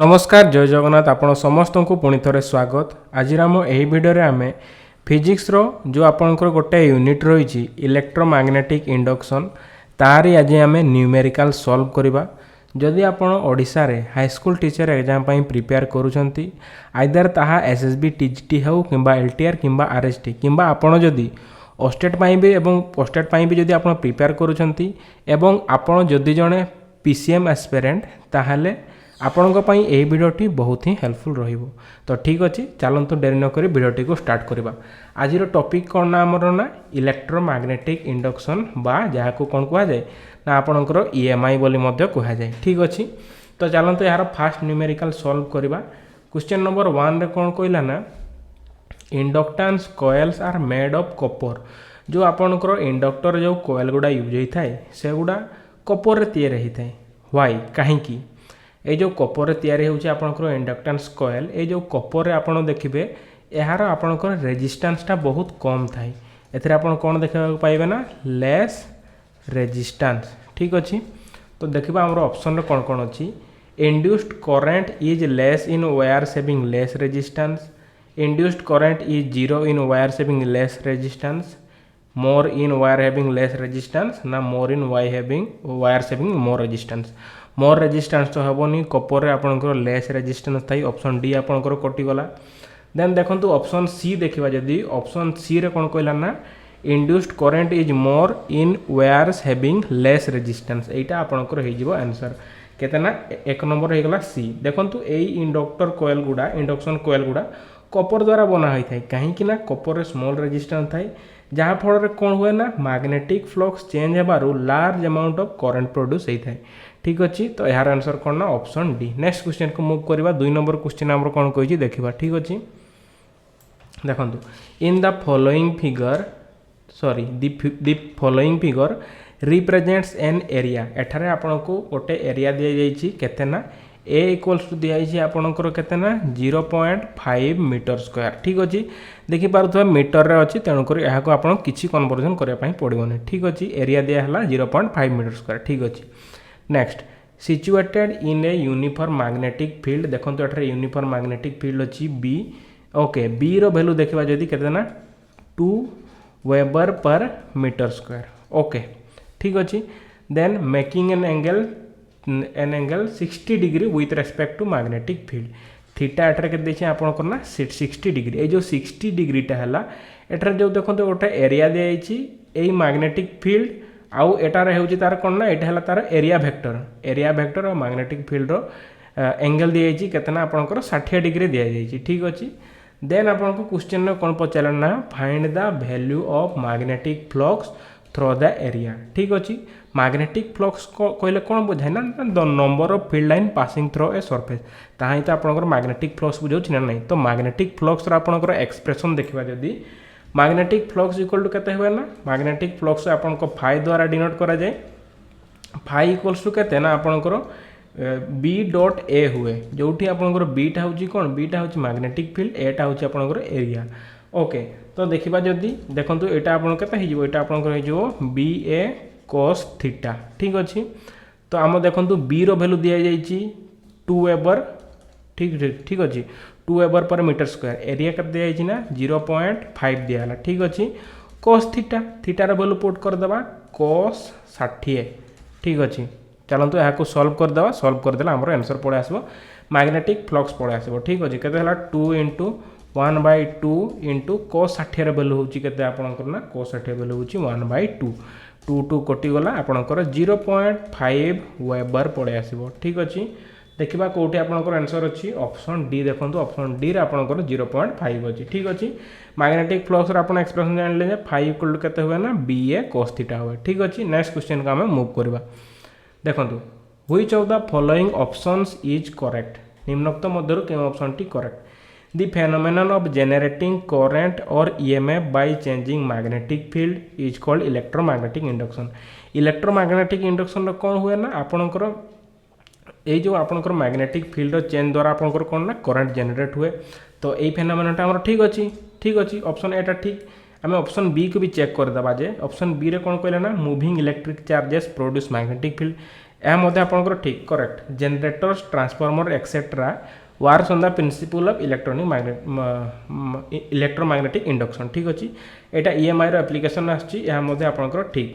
नमस्कार जय जगन्नाथ आपण समस्त को पुणी थे स्वागत। आज आम यही भिडियो आम फिजिक्स रो जो आपंकर गोटे यूनिट रही इलेक्ट्रोमैग्नेटिक इंडक्शन तारी आज आम न्यूमेरिकल सॉल्व करवा। जदि आपण ओडिशा रे high school teacher exam prepare करूछंती आइदर ताहा एसएसबी टीजीटी हो किंबा एलटीआर किंबा आरएसटी किंबा आपण जदि ओस्टेट भी एवं पोस्टेट भी जदि आपण प्रिपेयर करूछंती एवं आपण जदि जणे पीसीएम एस्पिरेंट ताहाले आपणक यही भिडियोटी बहुत ही हेल्पफुल रहिबो। तो ठीक अच्छे चलतु डेरी नक भिडियोटी को स्टार्ट करवा। आज टॉपिक कौन ना आमर ना इलेक्ट्रोमैग्नेटिक इंडक्शन बा जहाँ को कौन कह जाए ना आपणकर ईएमआई बोली मध्य कह जाए। ठीक अच्छे तो चलतु यार फास्ट न्यूमेरिकल सॉल्व करवा। क्वेश्चन नंबर 1 रे कौन कहला ना inductance coils are made of copper. जो आपणकर इंडक्टर जो कॉइल गुड़ा यूज होता है से गुड़ा कॉपर रे तैयारी होता है। व्हाई कहीं ये जो कॉपर तैयारी होउछि आपनकर इंडक्टेंस कॉइल ये जो कॉपर रे आपण देखिबे यार आपनकर रेजिस्टेंसटा बहुत कम थाए। एथरे आपण कोन देखा पाइबे ना लेस रेजिस्टेंस। ठीक अछि तो देखिबा हमर ऑप्शन रे कोन कोन अछि induced current is less in wires having less resistance, induced current is zero in wires having less resistance, more in wire having less resistance ना more in wires having more resistance. More resistance तो हेनी copper रे आपनकर less resistance थाई option D आपनकर कटिगला। Then देखंतु option C देखिबा जदी ऑप्शन सी रे कोन कहला ना induced current is more in wires having less resistance एटा आपनकर हे जिवो आंसर केतना एक नंबर हे गला सी। देखंतु एई इंडक्टर कॉइल गुडा इंडक्शन कॉइल गुडा कॉपर द्वारा बना होई थाई काहे कि ना कॉपर रे स्मॉल रेजिस्टेंस थाई जहाँ फल रे कोन हुए ना मैग्नेटिक फ्लक्स चेंज हेबारु large amount of current produce होई थाई। ठीक अच्छे तो यार आंसर कौन ना ऑप्शन डी। नेक्स्ट क्वेश्चन को मूव करवा। 2 नंबर क्वेश्चन आमर कौन कही देखा। ठीक अच्छे देखो in the following figure the following figure represents an area. एठारे आपन को गोटे एरिया दि जाइए केतना ए इक्वल्स टू दिखाई आपंकर केतना 0.5 मीटर स्क्वायर। ठीक अच्छे देखिपे मीटर रे अच्छी तेणुक यहाँ को आप किसी कन्वर्जन करने पड़ोनी। ठीक अच्छे एरिया दिया 0.5 मीटर स्क्वायर। ठीक अच्छे next situated in a uniform magnetic field. देखो तो ये यूनिफॉर्म मैग्नेटिक फील्ड अच्छी बी। ओके बी रो वैल्यू देखा जदि केतना 2 weber per metre square. Okay ठीक अच्छे then making an angle 60 degree with respect to magnetic field. Theta एठार के आपंकर ना 60 डिग्री ये जो 60 डिग्रीटा है एठार जो देखो गोटे एरिया दी मैग्नेटिक फील्ड आउ एटार होउची तार कोन ना एटा हला तार एरिया वेक्टर और मैग्नेटिक फील्ड रो एंगल दिया जाइए केतना आपनकर 60 डिग्री दिया जाइए। ठीक अच्छे देन आपनको क्वेश्चन में कौन पचार ना find the value of magnetic flux through the area. ठीक अच्छे मैग्नेटिक फ्लक्स कहले कौन बुझाए ना the number of field line passing through a surface ताही तो आपनकर मैग्नेटिक फ्लक्स बुझाउछि ना नहीं। तो मैग्नेटिक फ्लक्स रो आपनकर एक्सप्रेशन देखिबा जदी मैग्नेटिक फ्लक्स इक्वल टू केते हुए ना मैग्नेटिक फ्लक्स आपन को फाई द्वारा डिनोट करा जाए। फाई इक्वल्स टू केते ना आपनकर बी डॉट ए हुए जोठी आपनकर बीटा होची कोन बीटा होची मैग्नेटिक फील्ड एटा होची आपनकर एरिया। ओके तो देखिबा जदी देखंतु एटा आपन केते हे जिवो एटा आपनकर हे जिवो बी ए cos थीटा। ठीक अछि तो आम देखंतु बी रो वैल्यू दिया जाइछि 2 वेबर। ठीक अच्छे 2 weber per metre square area कर दिया जाइछि ना 0.5 दिया हला। ठीक अच्छे cos थीटा थीटार वैल्यू पुट कर देबा cos 60। ठीक अच्छे चलतु यहाँ को सॉल्व करदेला आमर आंसर पड़े आसबो मैग्नेटिक फ्लक्स पड़े आसबो। ठीक अच्छे केते हला 2 × 1/2 × cos 60 रे वैल्यू होची केते आपनकर ना cos 60 वैल्यू होची 1/2 2 कटिगला आपनकर 0.5 वेबर पड़े आसबो। ठीक अच्छे देखा कौटी आपनकर आंसर अच्छी ऑप्शन डी। देखो ऑप्शन डी रे आपनकर 0.5 अच्छी। ठीक अच्छे मैग्नेटिक फ्लक्स आप एक्सप्रेशन जानले 5 इक्वल टू केते हुए ना बी ए cos थीटा हुए। ठीक अच्छे नेक्स्ट क्वेश्चन को आम मूव करवा। देखो which of the following options is correct. निम्नोक्त मध्य के ऑप्शन टी correct the phenomenon of generating current और EMF by changing magnetic field is called electromagnetic induction. Electromagnetic induction कौन हुए ना आपनकर ये जो आपनकर मैग्नेटिक फील्ड चेंज द्वारा आपनकर कौन ना करंट जनरेट हुए। तो यही फेनोमेननटा हमर ठीक अच्छी ऑप्शन एटा ठीक आम ऑप्शन बी को भी चेक करदेबा जे ऑप्शन बी रे कौन कहले ना moving electric charges produce magnetic field यह मध्य आपंकर ठीक correct generators transformer etcetera works on the principle of electromagnetic induction ठीक अच्छी यहाँ ईएमआई एप्लिकेशन आसपर ठीक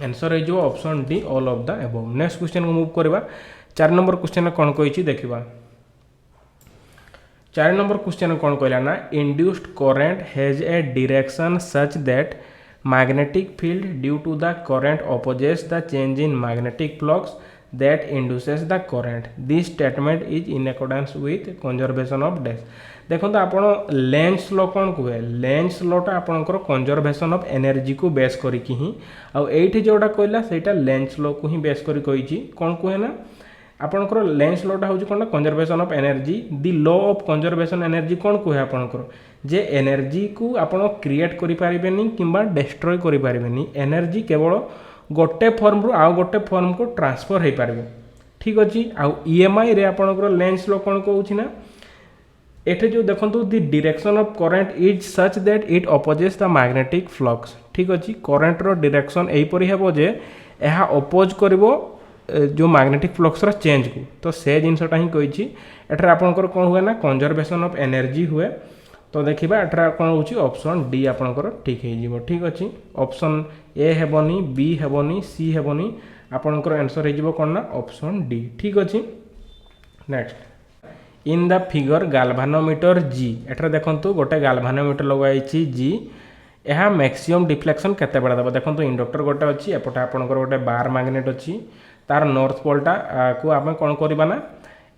आंसर हो option D all of the above. Next question को मूव करवा 4 नंबर क्वेश्चन कौन कही देखा 4 नंबर क्वेश्चन कौन कहला ना induced current has a direction such that magnetic field due to the current opposes the change in magnetic flux that induces the current. This statement is in accordance with conservation of dash. देखो आपण Lenz law कौन कहे lens लॉटा आपणकर conservation of energy को base करिकी ही आ एठी जोटा कहला सेटा लेंस लॉ को ही बेस करी कहिची कौन कहे ना आपणकर लेंस लॉटा होची कोन conservation of energy the law of conservation energy कौन कहे आपणकर जे एनर्जी को आपण क्रिएट करि पारिबेनी किंबा डिस्ट्रॉय करि पारिबेनी एनर्जी केवल गोटे फॉर्म रु आउ गोटे फॉर्म को ट्रांसफर हे पारिबे ठीक अछि आ ईएमआई रे आपणकर लेंस लॉ कौन कहउछि ना एठे जो देखंतु the direction of current is such that it opposes the magnetic flux ठीक अछि करंट रो डायरेक्शन एही परि हेबो जे एहा अपोज करबो जो मैग्नेटिक फ्लक्स रो चेंज को तो से जिनसटा ही कहिछि एठरे आपनकर कोन हुए ना कंजर्वेशन ऑफ एनर्जी हुए तो देखिबा एठरा कोन होछि ऑप्शन डी आपनकर ठीक हे जिवो ठीक अछि ऑप्शन ए हेबोनी बी हेबोनी सी हेबोनी आपनकर आंसर हे जिवो कोन ना ऑप्शन डी ठीक अछि। नेक्स्ट इन द फिगर गाल्भानोमीटर जी एठरा देखंतु गोटे गाल्भानोमीटर लगाइछि जी यह मैक्सिमम डिफ्लेक्शन केते बडा दबो देखंतु इंडक्टर गोटे अछि एपटे आपनकर गोटे बार मैग्नेट अछि तार नॉर्थ पोलटा को आमे कोन करबा ना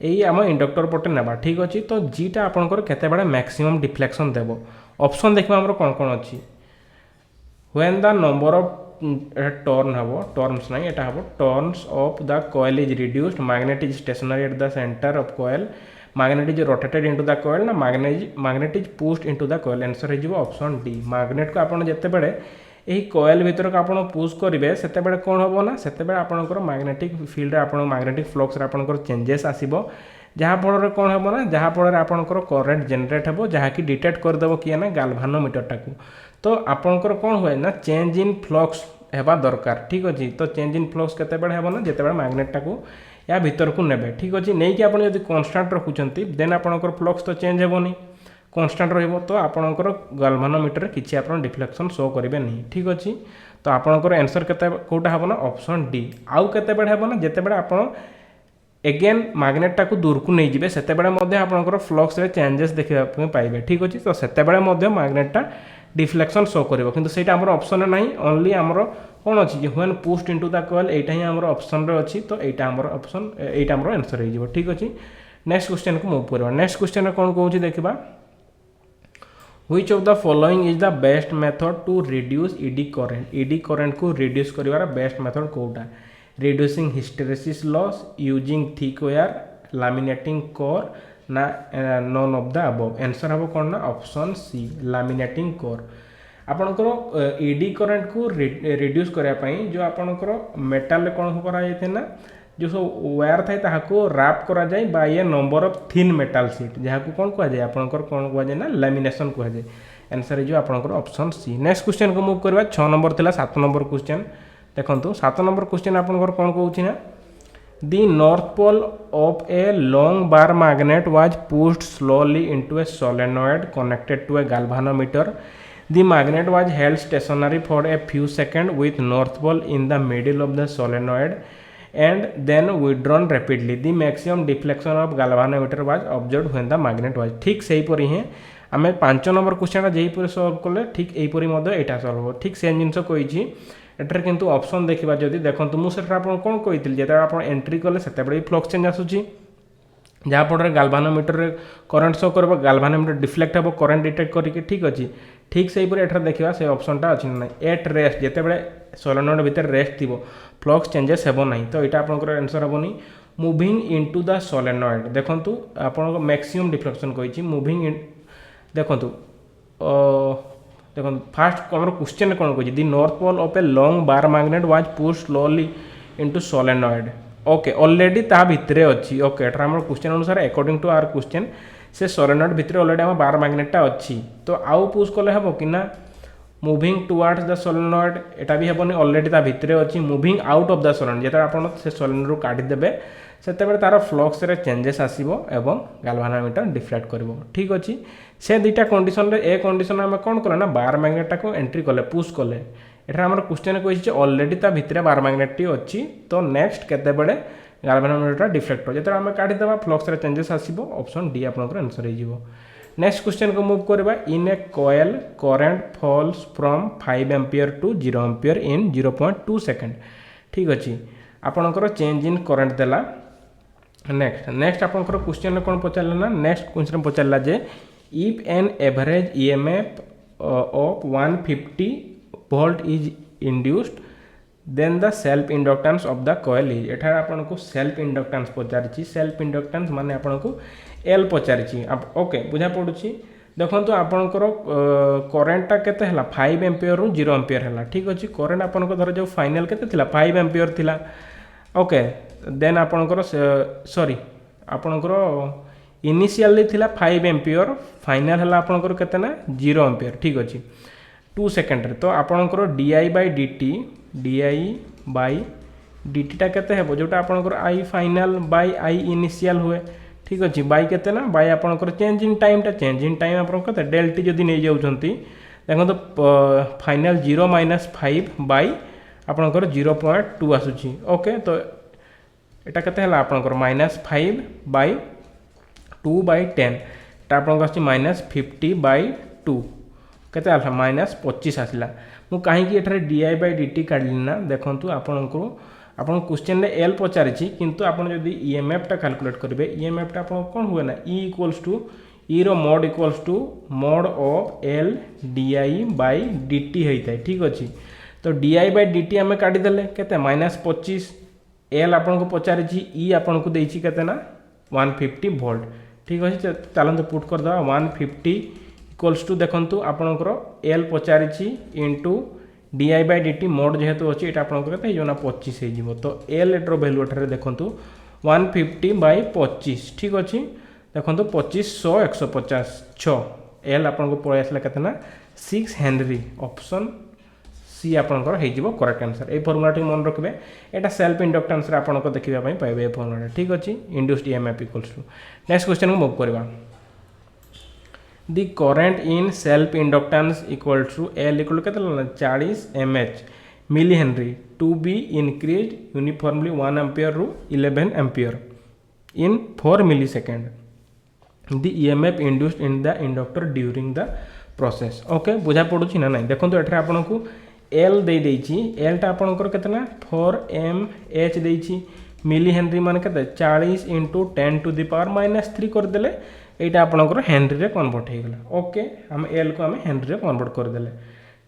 एई आम इंडक्टर पटे नेबा ठीक अछि तो जीटा आपनकर केते बडा मैक्सिमम डिफ्लेक्शन देबो ऑप्शन देखबा हमर कोन कोन अछि when the number of turn हबो टर्न्स नाही एटा हबो turns of the coil is reduced magnet is stationary at the centre of coil magnet is rotated into the coil ना magnet is pushed into the coil answer है जो option D magnet को आपण जते बेले एही कॉइल भीतर को आपण पुश करिवे सेते बेले कोन होबो ना सेते बेले आपनकर मैग्नेटिक फील्ड रे आपण मैग्नेटिक फ्लक्स रे आपनकर चेंजेस आसीबो जहा फल रे कोन होबो ना जहा फल रे आपनकर करंट जनरेट हेबो जहा कि डिटेक्ट कर देबो किया ना गाल्भानोमीटर टाकू तो आपनकर कोन होय ना चेंज इन फ्लक्स हेबा दरकार ठीक अछि तो चेंज इन फ्लक्स केते बेले हेबो ना जते बेले मैग्नेट टाकू या भीतर को नेबे ठीक अछि नै कि आपण यदि कांस्टेंट रखुचंती देन आपनकर फ्लक्स तो चेंज हेबोनी कांस्टेंट रहइबो तो आपनकर गाल्भानोमीटर किछि आपण डिफ्लेक्शन शो करिवे नै ठीक अछि तो आपनकर आंसर केते कोटा हबो ना ऑप्शन डी आउ केते बेले हेबो ना जते बेले आपण अगेन मैग्नेट टाकू दूर को नै जिवे सेते बेले मध्ये आपनकर फ्लक्स रे चेंजेस देखिबा पाइबे ठीक अछि तो सेते बेले मध्ये मैग्नेट टा डिफ्लेक्शन शो करिवो किंतु सेटा हमर ऑप्शन नै ओनली हमर कौन अच्छी when pushed into the coil एटा ही हमर ऑप्शन रे अछि तो एटा हमर ऑप्शन एटा हमर आंसर हे जिवो ठीक अछि। नेक्स्ट क्वेश्चन को मूव करबा नेक्स्ट क्वेश्चन कौन कहउछि देखिबा which of the following is the best method to reduce eddy current को रिड्यूस करिवार बेस्ट मेथड कोटा reducing hysteresis loss using thick wire laminating core ना none of the above answer हबो कोन ना ऑप्शन सी लैमिनेटिंग कोर आपणकर eddy current को reduce करने पाई जो आपणकर मेटाल कौन करा ना जो सब वायर थाए ताहाको रैप करा जाए by a number of thin metal sheet जहाँ को कौन कह जाए आपणकर कौन कह जाए ना लैमिनेशन कह जाए आंसर है जो आपणकर ऑप्शन सी। नेक्स्ट क्वेश्चन को मूव करबा 6 नंबर थिला 7 नंबर क्वेश्चन देखंतु 7 नंबर क्वेश्चन आपणकर कौन कहउछि ना the north pole of a long bar magnet was pushed slowly into a solenoid connected to a galvanometer The magnet was held stationary for a few seconds with north pole in the middle of the solenoid and then withdrawn rapidly. The maximum deflection of galvanometer was observed when the magnet was ठीक सही परी है आम 5 number question जेही परी solve कले ठीक एही परी मधे एटा सॉल्व हो ठीक सेम जिंस कहिछि एटर किंतु ऑप्शन देखिबा जदी देखंतु मु सेटा आपन कोन कहितिल जेता आपन एंट्री कले सेते बडे फ्लक्स चेंज आसुछि जहाँ फल गाल्भानोमीटर रे करंट शो करबो गाल्भानोमीटर डिफ्लेक्ट हेबो करंट डिटेक्ट करिके ठीक अछि ठीक सही पर एठर देखिबा से ऑप्शनटा अछि नै एट रेस्ट जेते बेले सोलेनॉइड भीतर रेस्ट थिबो फ्लक्स चेंजेस हेबो नै तो एटा आपनकर आंसर हेबोनी मूविंग इनटू द सोलेनॉइड देखंतु आपन मैक्सिमम डिफ्लेक्शन कहिछि मूविंग इन देखंतु देखंतु फास्ट हमर क्वेश्चन कोन कहिछि the north pole of a long bar magnet was pushed slowly into solenoid okay already ता भितरे अछि ओके एटा हमर क्वेश्चन अनुसार अकॉर्डिंग टू आवर क्वेश्चन से सोलेनॉइड भितरे ऑलरेडी हम बार मैग्नेटटा अछि तो आउ पुश कले हबो कि ना मुविंग टुवर्ड्स द सोलेनॉइड एटा भी हेबनी ऑलरेडी ता भितरे अछि moving out of the solenoid जेता आपण से सोलेनॉइड रो काढी देबे सेते बेले तार फ्लक्स रे चेंजेस आसीबो एवं गाल्वानोमीटर डिफ्लेक्ट करबो ठीक अछि से दुटा कंडीशन रे ए कंडीशन हम कोन करला ना बार मैग्नेट टा को एंट्री करले पुश करले एटा हमर क्वेश्चन कहिछि ऑलरेडी ता भितरे बार मैग्नेट टी अछि तो नेक्स्ट केते बेले गाल्वानोमीटर डिफ्लेक्ट हो जेता हम काढी देबा फ्लक्स रे चेंजेस आसीबो ऑप्शन डी आपनकर आंसर हे जिवो नेक्स्ट क्वेश्चन को मूव करबा in a coil current falls from 5 ampere to 0 ampere in 0.2 second ठीक अछि आपनकर चेंज इन करंट देला नेक्स्ट आपनकर क्वेश्चन कोन पचारला ना नेक्स्ट क्वेश्चन पचारला जे if an average EMF of 150 volt is induced then the self inductance of the coil is एठार आपन को सेल्फ इंडक्टेंस पचारछि सेल्फ इंडक्टेंस माने आपन को एल पचारछि ओके बुझा पडुछि देखंतु आपनकर करंट केते हला 5 एम्पियर रु 0 एम्पियर हला ठीक अछि करंट आपनकर धर जो फाइनल केते थिला 5 एम्पियर थिला ओके देन आपनकर सॉरी आपनकर इनिशियली थिला 5 एम्पियर फाइनल हला आपनकर केते ना 0 एम्पियर ठीक अछि 2 सेकंड रे तो आपनकर di टा केते हेबो जोटा आपनकर i final by i initial हुए ठीक अछि बाय केते ना बाय आपनकर चेंज इन टाइम आपन केते डेल टी जदी नै जाउछंती देखो तो फाइनल 0 - 5 बाय आपनकर 0.2 आसुछि ओके तो एटा केते हला आपनकर -5 बाय 2 बाय 10 ता आपनकर आछि -50/2 केते आला -25 आसला मु काहे कि एठारे di/dt काढली ना देखंतु आपनको आपन क्वेश्चन रे l पचारिछि किंतु आपन जदी ईएमएफ टा कैलकुलेट करबे ईएमएफ टा आपन कोन हुए ना e = रो mod = mod of l di/dt हेइतै ठीक अछि तो di/dt हमें काढी देले केते -25 l आपन को पचारिछि e आपन को देछि केते ना 150 वोल्ट ठीक अछि चलंतु पुट कर दा 150 = देखंतु आपनकर l पचारिछि इनटू di/dt मोड जेहेतु अछि एटा आपनकर केते जोना 25 हे जिवो तो l एटर वैल्यू एठारे देखंतु 150/25 ठीक अछि देखंतु 25 100 150 6 l आपनको पळे आसला केते ना 6 हेनरी ऑप्शन सी आपनकर हे जिवो correct answer A formula T मन रखबे एटा सेल्फ इंडक्टेंस रे आपनको देखिबा पई पाइबे ए फार्मूला ठीक अछि इंड्यूस्ड ईएमएफ = नेक्स्ट क्वेश्चन को मूव करबा the current in self inductance equal to L equal to 40 mH millihenry to be increased uniformly 1 ampere ru 11 ampere in 4 millisecond the EMF induced in the inductor during the process okay बुझा पडुछि ना नै देखंतु एठरे आपन को L दे देछि L टा आपन को केतना 4 mH देछि मिलीहेनरी मान केते 40 * 10⁻³ कर देले एटा आपनकर हेनरी रे कन्वर्ट हे गेला ओके हम एल को हम हेनरी रे कन्वर्ट कर देले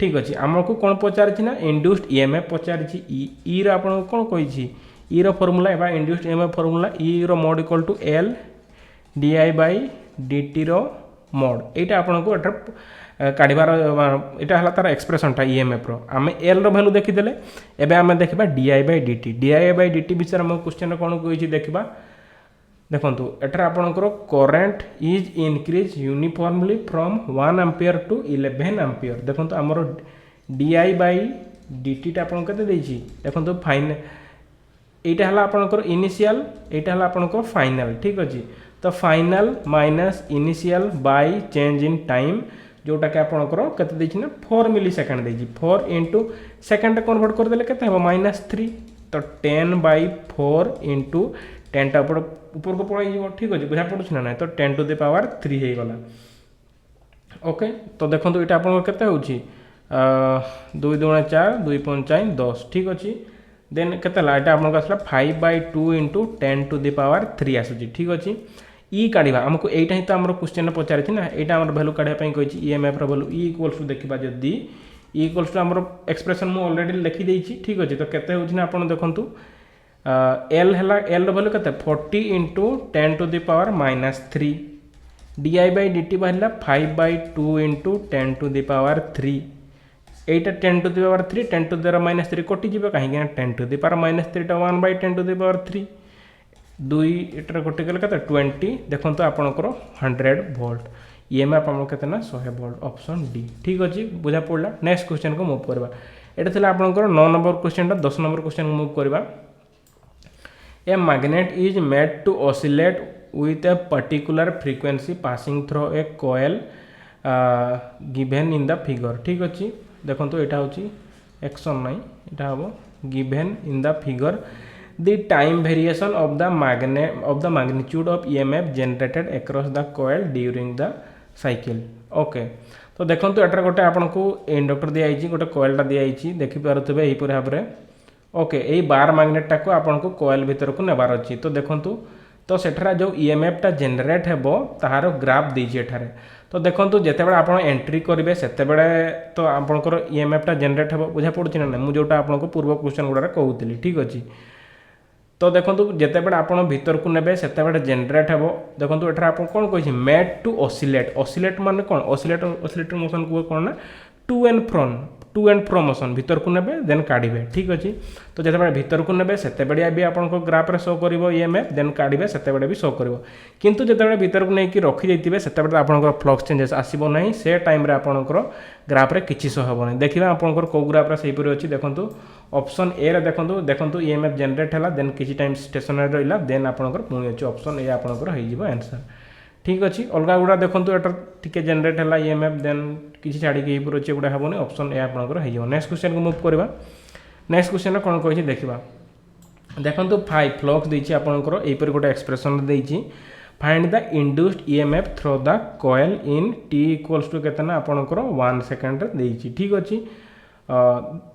ठीक अछि हमको कोन पचारछि ना इंड्यूस्ड ईएमएफ पचारछि ई रे आपन कोन कहिछि ई रो फार्मूला एबा इंड्यूस्ड ईएमएफ फार्मूला ई रो मोड = l di/dt रो मोड एटा आपनको एटा काढिबार एटा हला तार एक्सप्रेशन ता ईएमएफ रो हम एल रो वैल्यू देखि देले एबे हम देखिबा di/dt विषय हम क्वेश्चन कोन कहिछि देखिबा देखंतु एटर आपनकर current is increase uniformly from 1 ampere to 11 ampere देखंतु हमर di/dt ता आपन कते देछि देखंतु फाइनल एटा हला आपनकर इनिशियल एटा हला आपनकर फाइनल ठीक अछि तो final minus initial by change in time जोटा के आपनकर कते देछि ना 4 मिली सेकंड देछि 4 * सेकंड कन्वर्ट कर देले कते हो -3 तो 10/4 * 10 टा ऊपर को पळै जिवो ठीक अछि बुझा पडुछ ना तो 10⁻³ हे गला ओके तो देखंतु एटा आपन केते होछि 2 * 2 = 4 2 * 5 = 10 ठीक अछि देन केते ला एटा आपन आसला 5/2 * 10⁻³ आसुछि ठीक अछि ई काढिबा हमको एटा ही तो हमर क्वेश्चन पचारि छि ना एटा हमर वैल्यू काढिया पई कहिछि ईएमएफ रो वैल्यू ई = देखिबा जदी ई = हमर एक्सप्रेशन मु ऑलरेडी लिखि देछि ठीक अछि तो केते होछि ना आपन देखंतु L हला L रो वैल्यू केते 40 * 10⁻³ di/dt बाहिला 5/2 * 10⁻³ एटा 10⁻³ 10⁻³ कटि जिबो काहे कि 10⁻³ टा 1/10⁻³ 2 एटर कटि गेल केते 20 देखंतु आपनकर 100 वोल्ट ईएमएफ आम के 100 वोल्ट ऑप्शन डी ठीक अच्छे बुझा पड़ा। नेक्स्ट क्वेश्चन को मूव करवा यहाँ था आपंकर 9 नंबर क्वेश्चन 10 नंबर क्वेश्चन को मूव करवा। A magnet is made to oscillate with a particular frequency passing through a coil given in the figure ठीक अच्छे देखो तो यहाँ हूँ एक्शन नहीं यहाँ हम given in the figure the time variation of the magnitude of EMF generated across the coil during the cycle okay. तो देखो तो यहाँ गोटे आपको इंडक्टर दिखाई गोटे कोइलटा दिखाई देखिपे यहीपर भाव में ओके यही बार मैग्नेटा को आपको कोइल भीतर को नेबार अच्छी। तो देखो तो सेठार जो ईएमएफ टा जनरेट हेबो ताहार ग्राफ दीजिए एठारे। तो देखो जितेबाला आप एंट्री करेंगे से तो आपंकर ईएमएफ टा जनरेट हेबो बुझा पड़ुछि ना मुझे जोटा आपको पूर्व क्वेश्चन गुड़ा कहूली ठीक अच्छे। तो देखो जितेबाला आप भीतर को नेबे से जनरेट हेबो देखो एठार आप कौन कही मेड टू ऑसिलेट ऑसिलेट माने कौन ऑसिलेटर मोशन को कौन ना टू एंड फ्रो मोशन भीतर को नेबे देन काढ़े ठीक अच्छे। तो जिते भीतर को नेबे से भी आपको ग्राफ रे शो करिवो ईएमएफ देन काढ़े से भी शो करिवो किंतु जिते भीतर को नहीं रखी जाइए से आपंकर फ्लक्स चेंजेस आसब ना से टाइम आपंकर ग्राफ रे किछि शो हेबो नहीं। देखिए आपंकर कौ ग्राफ रे सेहीपरि अच्छी देखो ऑप्शन ए रे देखो ईएमएफ जनरेट है देन किछि टाइम स्टेशनरी रहिला देन आपंकर पुणी अच्छे ऑप्शन ए आपंकर हो आंसर ठीक अच्छे। अलग गुड़ा देखो एटा टिके जनरेट है ईएमएफ देन किसी छाड़ी यहीपर अच्छे गुड़ा हेनी ऑप्शन ए आपंकर हो। नेक्स्ट क्वेश्चन को मूव करवा। नेक्स्ट क्वेश्चन कौन कही देखा देखो फाइव फ्लक्स देती आपंकर यहीपर गोटे एक्सप्रेशन देती find the induced EMF through the coil in T equals to केतना आपंकर 1 सेकेंड देती ठीक अच्छे।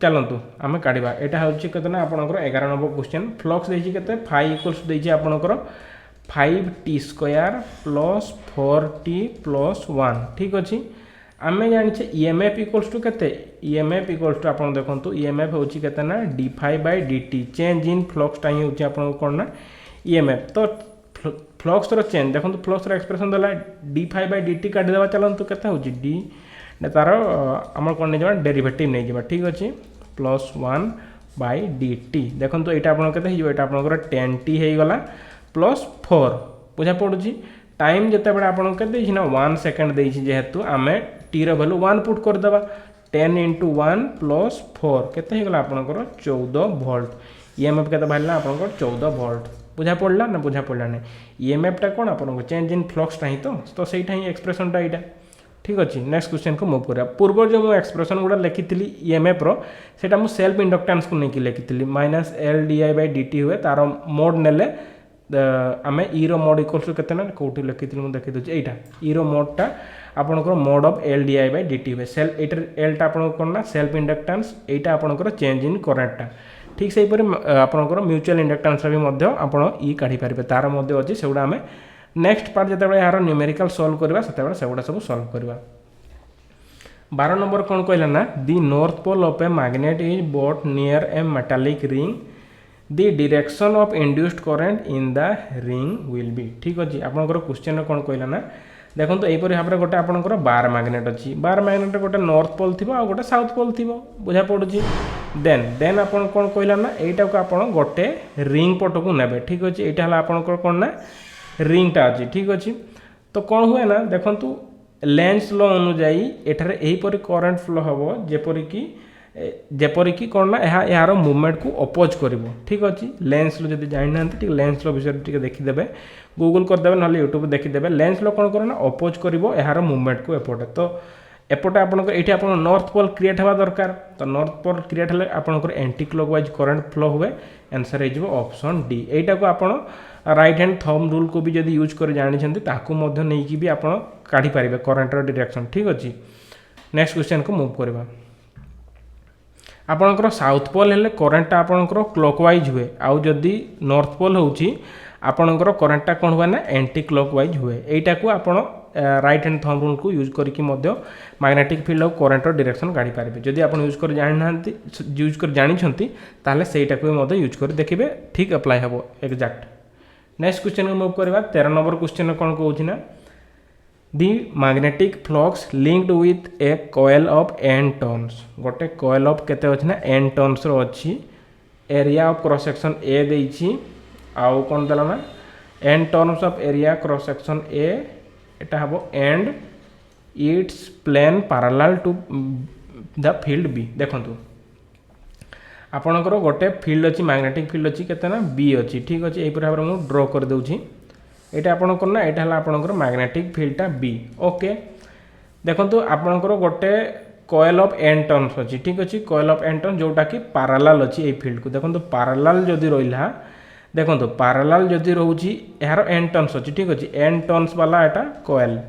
चलतु आम काढ़ा यहाँ हूँ केतना आपंकर 11 नंबर क्वेश्चन फ्लक्स देती के 5 इक्वल्स देती आपंकर 5t square plus 4t plus 1 ठीक अच्छे। आम जाने ईएमएफ इक्वल्स टू के ईएमएफ इक्वल्स टू आप देखो ईएमएफ हूँ केतना d∅/dt चेंज इन फ्लक्सटा ही हूँ आप कौन ना ईएमएफ। तो फ्लक्स चेंज देखो फ्लक्स एक्सप्रेशन देला d∅/dt काटिदेवा चलतु के डी तार आम कौन नहीं जावा डेरिवेटिव नहीं जावा ठीक अच्छे प्लस 1/dt देखो तो यहाँ आपंकर 10t होगला प्लस 4 बुझा पड़ी टाइम जिते बड़े आपको के ना 1 सेकेंड देती जेहेतु आम टी वैल्यू 1 पुट करदेवा 10 × 1 प्लस 4 केते होगला आपंकर 14 वोल्ट ईएमएफ के बाहर आपंकर 14 वोल्ट बुझा पड़ा ना बुझा पड़ा नहीं ईएमएफ टा कौन आपको चेंज इन फ्लक्सटा ही तो सहीटा ही एक्सप्रेशनटा यहाँ ठीक अच्छे। नेक्स्ट क्वेश्चन को मूव करा पूर्व जो मुझे एक्सप्रेशन गुड़ा लिखी ईएमएफ रोटा मुझे सेल्फ इंडक्टेंस को लेकिन लिखी -L/di/dt हुए तार मोड नेले आम ईरो मोड इक्वल्स टू केतना कौटी लिखी मुझे देखी दूसरी यहाँ ईरो मोडटा आपंकर मोड ऑफ L/di/dt हुए एलटा आप कौन ना सेल्फ इंडक्टेंस यहाँ आपंकर चेंज इन करेंटटा ठीक से आपंकर म्यूचुअल इंडक्टेंस भी आप काढ़ी पारे तार अच्छे से गुड़ा आम नेक्स्ट पार्ट जिते यार न्यूमेरिकल सॉल्व करवा से गुड़ा सब सॉल्व करवा। 12 नंबर कौन कहला ना the north pole of a magnet is brought near a metallic ring the direction of induced current in the ring will be ठीक अच्छे। आपंकर क्वेश्चन कौन कहला ना देखो तो यहीपर भाव में गोटे आपंकर बार मैग्नेट अच्छी बार मैग्नेट गोटे नॉर्थ पोल थी आ गोटे साउथ पोल थी बुझा पड़ी देन आप कौन कहला ना यहीटा को आप गोटे रिंग पट को ने ठीक अच्छे यहाँ आपंकर कौन ना रिंगटा अच्छी ठीक अच्छे। तो कौन हुए ना देखु लेंस लॉ अनुजाई एठारे यहीपर करंट फ्लो हम जेपरिक कौन ना यार मुवमेंट को अपोज कर ठीक अच्छे। लेंस लॉ जब जाना ठीक लेंस लॉ विषय देखीदे गूगल करदे ना यूट्यूब देखीदे लेंस लॉ कौन कर अपोज कर यार मुवमेंट को एपटे तो एपटे आपंकर ये आप नॉर्थ पोल क्रिएट हवा दरकार तो नॉर्थ पोल क्रिएट हेल्ले आपंकर एंटी क्लॉकवाइज करंट फ्लो हुए आंसर हो ऑप्शन डी। यहीटा को आप राइट हैंड थंब रूल को भी जब यूज कर जानते नहीं भी आप काढ़ी पारे करेन्टर डायरेक्शन ठीक अच्छे। नेक्स्ट क्वेश्चन को मूव करवा आपंकर साउथ पोल हेल्ले करेन्टटा आपंकर क्लॉकवाइज हुए आउ जदि नॉर्थ पोल होउची आपंकर करेन्टटा कौन हुए ना एंटी क्लॉकवाइज हुए यहीटा को आप राइट हैंड थंब रूल को यूज करके मैग्नेटिक फील्ड और करेन्टर डायरेक्शन काढ़ी पारे जदि आप यूज कर यूज कर जानते ताहले सेटा को यूज कर देखिए ठीक अप्लाई हम एक्जाक्ट। नेक्स्ट क्वेश्चन को मूव करवा 13 नंबर क्वेश्चन कौन कहूँ ना the magnetic flux linked with a coil of n turns गोटे कॉइल ऑफ केते अछि ना n टर्न्स रो अछि area of cross section A देछि आउ कौन देला ना n terms of area cross section A एटा हबो and it's plane parallel to the field B देखंतु आपणकर गोटे फील्ड अच्छी मैग्नेटिक फील्ड अच्छी केतना बी अच्छी ठीक अच्छे यही भाव में ड्र कर दूची यहाँ आपणकर ना यहाँ है आपणकर मैग्नेटिक फील्डटा बी ओके देखंतु आपणकर गोटे कॉइल ऑफ एन टर्न्स अच्छी ठीक अच्छे कॉइल ऑफ एन टर्न्स जोटा कि पैरेलल अच्छी ये फील्ड को देखो पैरेलल जदि रहा देखो पैरेलल जदि रोची यार एन टर्न्स अच्छी ठीक अच्छे एन टर्न्स वाला एटा कॉइल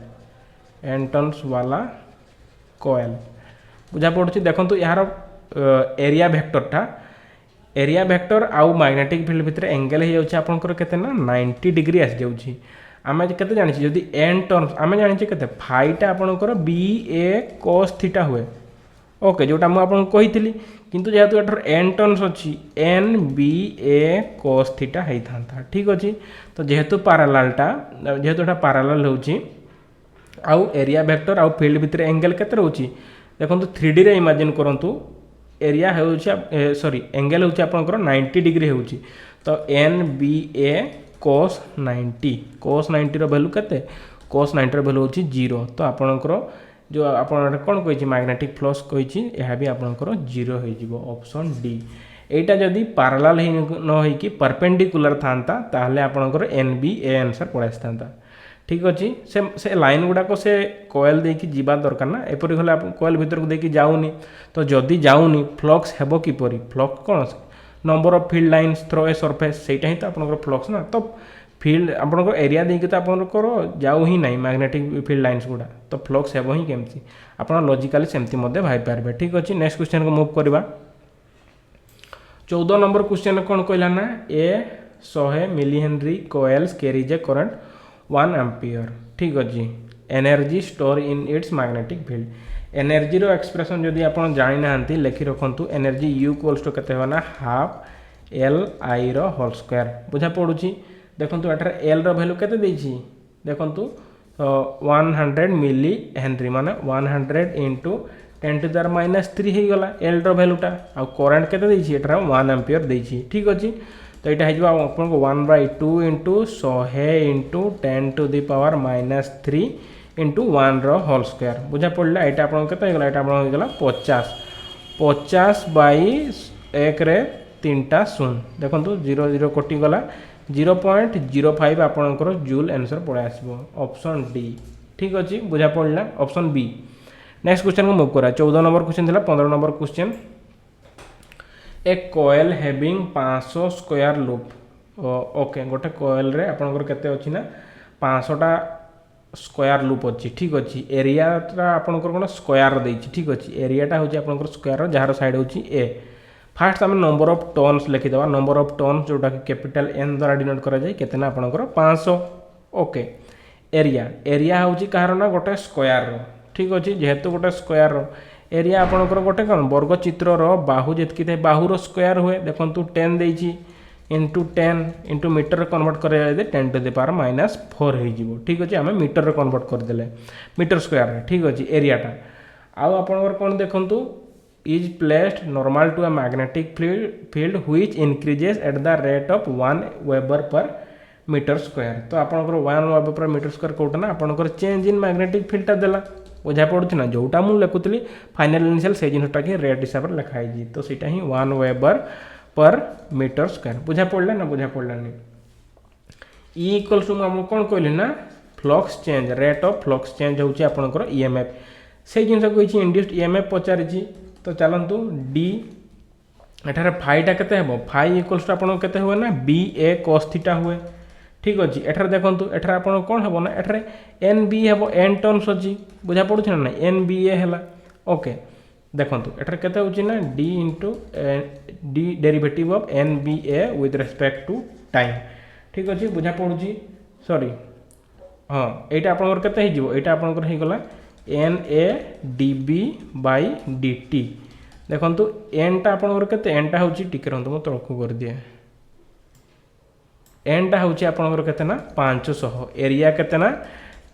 एन टर्न्स वाला कॉइल बुझा पड़ुछि देखो यार एरिया वेक्टर आउ मैग्नेटिक फील्ड भितर एंगल हो जाउछि आपनकर केते ना 90 डिग्री आसी जाउछि आमे केते जानि छी जदि एन टर्न्स आमे जानि छी केते फाइटा आपनकर बी ए cos थीटा हुए ओके जोटा मु आपन कहितली किंतु जेहेतु एटर एन टर्न्स अछि एन बी ए cos थीटा हेइ थांता ठीक अछि तो जेहेतु एटा पैरेलल होछि आउ एरिया वेक्टर आउ फील्ड भितर एंगल केते रहउछि देखंतु 3D रे इमेजिन करंतु एरिया होउछि सॉरी एंगल होउछि आपनकर 90 डिग्री होउछि तो एन बी ए cos 90 रो वैल्यू केते cos 90 रो वैल्यू होउछि 0 तो आपनकर जो आपन कोन कहिछि मैग्नेटिक फ्लक्स कहिछि यह भी आपनकर 0 होई जिवो ऑप्शन डी एटा जदी पैरेलल ही न होई कि परपेंडिकुलर थांता ताहले आपनकर एन बी ए आंसर पड़ास थांता ठीक अच्छे से लाइन गुड़ाक से कॉइल देकी जीवा दरकार ना एपरी गले कॉइल भीतर को देकी जाऊनी तो जदि जाऊनी फ्लक्स हेबो किपरि फ्लक्स कौन number of field lines through a surface सेटा ही तो आपनकर फ्लक्स ना तो फील्ड आपनकर एरिया देकी तो आपनकर जाऊ ही नहीं मैग्नेटिक फील्ड लाइन्स गुड़ा तो फ्लक्स हेबो ही केमती आपन लॉजिकली सेमती मध्ये भाई पारबे ठीक अच्छे नेक्स्ट क्वेश्चन को मूव करबा 14 नंबर क्वेश्चन कौन कहला ना a 100 milli henry coils carries a current 1 ampere ठीक अच्छे energy store in its magnetic field energy रो एक्सप्रेशन जदि आपन जानि नाहंती लेखि रखंतु एनर्जी U इक्वल्स टू केते होना हाफ एल आई रो होल स्क्वायर बुझा पड़ुछि देखंतु एटर एल रो वैल्यू केते देछि देखंतु 100 मिली हेनरी माने 100 इंटू 10 टू द -3 हे गला एल रो वैल्यूटा आ करंट केते देछि एटर 1 एम्पियर देछि ठीक अछि तो यहाँ हो आपको 1/2 into 100 into 10 to the power -3 into 1 रो होल स्क्वायर बुझा पड़ा यहाँ आप 50 50 बाई 1 रे 3टा शून्य देखो 0 0 कटिगला 0.05 आपणकर जूल आंसर पड़े आसो ऑप्शन डी ठीक अच्छे बुझा पड़ा ऑप्शन बी नेक्स्ट क्वेश्चन को मूव करा 14 नंबर क्वेश्चन था 15 number question a coil having 500 square loop okay गोटे कॉइल रे आपनकर केते अछि ना 500टा स्क्वायर लूप अछि ठीक अछि एरियाटा आपनकर कोन स्क्वायर देछि ठीक अछि एरियाटा होछि आपनकर स्क्वायर जहार साइड होछि ए फास्ट हम नंबर ऑफ टर्न्स लिखि देबा नंबर ऑफ टर्न्स जोटा कि कैपिटल एन द्वारा डिनोट करा जाय केतना आपनकर 500 ओके एरिया होछि कहर ना गोटे स्क्वायर रो ठीक अछि जेहेतु गोटे स्क्वायर रो एरिया आपनकर गोटे कौन वर्ग चित्र बाहु जितकी थे बाहुर स्क्वायर हुए देखु 10 देछि इंटू 10 इंटू मीटर कन्वर्ट कर 10 टू द पावर -4 हो ठीक अच्छे आम मीटर कन्वर्ट करदे मीटर स्क्वायर ठीक अच्छे एरियाटा आउ आपनकर कौन देखु is placed normal to a magnetic field which increases at the rate of 1 weber per metre square तो आपनकर 1 weber per metre square Kota ना आपनकर चेंज इन मैग्नेटिक फील्डटा देला बुझा पड़ुछि ना जोटा मु लिखुतली फाइनल इनिशियल से जिनटा कि रेट हिसाब से लिखाई जी तो सीटा ही 1 वेबर पर मीटर स्क्वायर बुझा पड़ला ना बुझा पड़लानी ई इक्वल्स टू हम कोन कहली ना flux change rate of flux change होछि आपनकर ईएमएफ से जिनसा कहिछि इंड्यूस्ड ईएमएफ पचारिछि तो चलंतु डी एठारे फाइटा केते हेबो फाइ इक्वल्स टू आपन केते हुए ना बी ए cos थीटा हुए ठीक अच्छे एठार देखो एठार आप कौन हम ना एठार एन बी हे एन टर्न्स अच्छी बुझा पड़ुछि ना एन बी ए है ओके देखो एठार केते होछि ना D into D derivative of N B A with respect to time ठीक अच्छे बुझा पड़ुछि सॉरी हाँ यहाँ आपंकर केते हो यहाँ आपंकर हो गला N A D B by D T देखो एनटा आपंकर केते एनटा होछि टिके रहंतु मो तळकु कर दिए एनटा होछि आपनकर केते ना 500 एरिया केते ना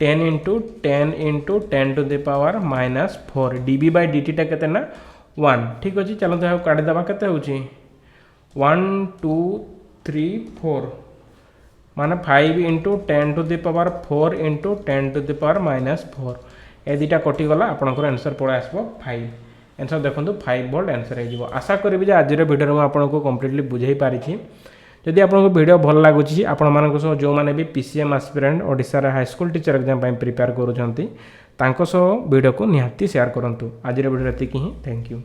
10 into 10 to the power -4 dB by dt टा केते ना 1 ठीक अछि चलो तो काढी दबा केते होछि 1 2 3 4 माने 5 into 10 to the power 4 into 10 to the power -4 ए दुटा कटिगला आपंकर आंसर पड़े आसो 5 आंसर देखो 5 वोल्ट आंसर हो आशा करी आज भिडियो आपको कम्प्लीटली बुझे पारी जदि आपको वीडियो भल लगुच आपण जो मैंने भी PCM aspirant Odisha high school teacher exam prepare करूँ वीडियो को निहाती शेयर करूँ आज वीडियो ये थैंक यू।